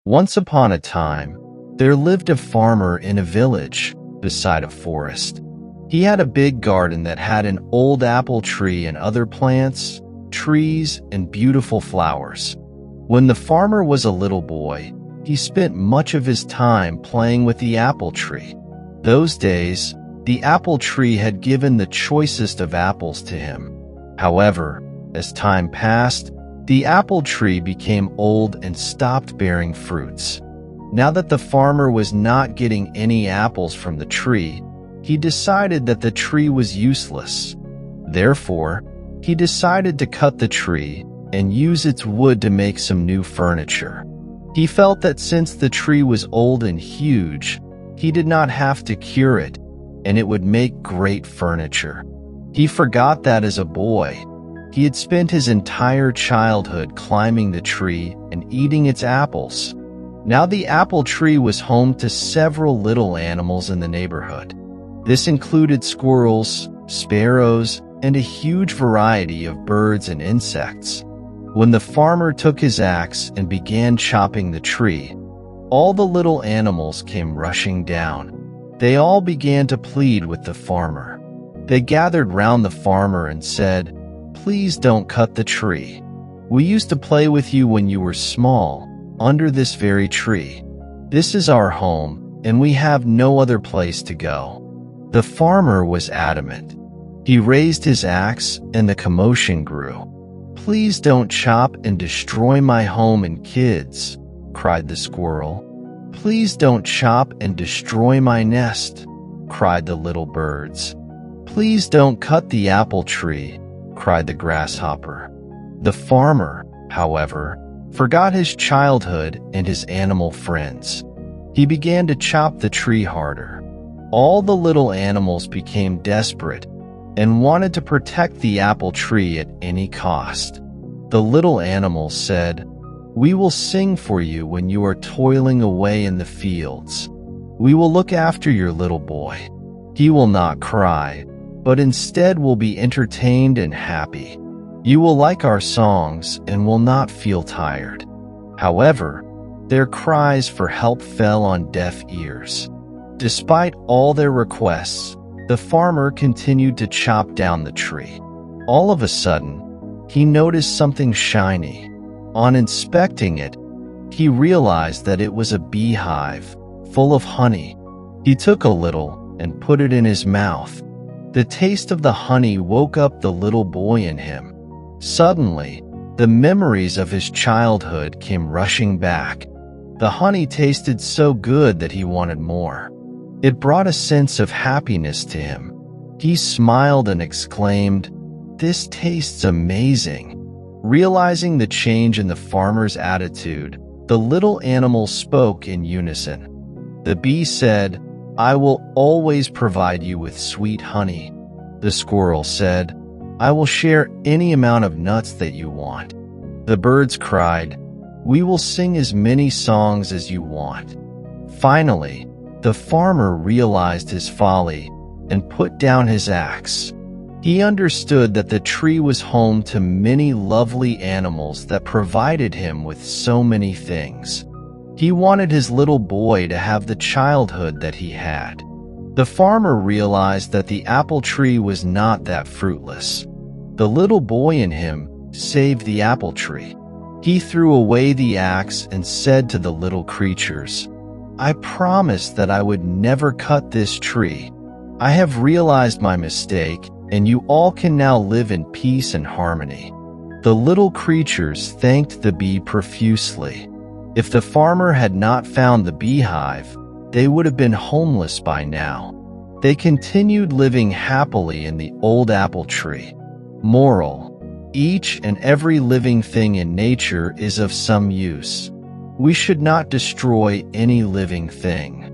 Once upon a time, there lived a farmer in a village beside a forest. He had a big garden that had an old apple tree and other plants, trees, and beautiful flowers. When the farmer was a little boy, he spent much of his time playing with the apple tree. Those days, the apple tree had given the choicest of apples to him. However, as time passed, the apple tree became old and stopped bearing fruits. Now that the farmer was not getting any apples from the tree, he decided that the tree was useless. Therefore, he decided to cut the tree and use its wood to make some new furniture. He felt that since the tree was old and huge, he did not have to cure it, and it would make great furniture. He forgot that as a boy, he had spent his entire childhood climbing the tree and eating its apples. Now the apple tree was home to several little animals in the neighborhood. This included squirrels, sparrows, and a huge variety of birds and insects. When the farmer took his axe and began chopping the tree, all the little animals came rushing down. They all began to plead with the farmer. They gathered round the farmer and said, "Please don't cut the tree. We used to play with you when you were small, under this very tree. This is our home, and we have no other place to go." The farmer was adamant. He raised his axe, and the commotion grew. "Please don't chop and destroy my home and kids," cried the squirrel. "Please don't chop and destroy my nest," cried the little birds. "Please don't cut the apple tree," cried the grasshopper. The farmer, however, forgot his childhood and his animal friends. He began to chop the tree harder. All the little animals became desperate and wanted to protect the apple tree at any cost. The little animals said, "We will sing for you when you are toiling away in the fields. We will look after your little boy. He will not cry, but instead will be entertained and happy. You will like our songs and will not feel tired." However, their cries for help fell on deaf ears. Despite all their requests, the farmer continued to chop down the tree. All of a sudden, he noticed something shiny. On inspecting it, he realized that it was a beehive full of honey. He took a little and put it in his mouth. The taste of the honey woke up the little boy in him. Suddenly, the memories of his childhood came rushing back. The honey tasted so good that he wanted more. It brought a sense of happiness to him. He smiled and exclaimed, "This tastes amazing." Realizing the change in the farmer's attitude, the little animals spoke in unison. The bee said, "I will always provide you with sweet honey." The squirrel said, "I will share any amount of nuts that you want." The birds cried, "We will sing as many songs as you want." Finally, the farmer realized his folly and put down his axe. He understood that the tree was home to many lovely animals that provided him with so many things. He wanted his little boy to have the childhood that he had. The farmer realized that the apple tree was not that fruitless. The little boy in him saved the apple tree. He threw away the axe and said to the little creatures, "I promised that I would never cut this tree. I have realized my mistake, and you all can now live in peace and harmony." The little creatures thanked the bee profusely. If the farmer had not found the beehive, they would have been homeless by now. They continued living happily in the old apple tree. Moral: each and every living thing in nature is of some use. We should not destroy any living thing.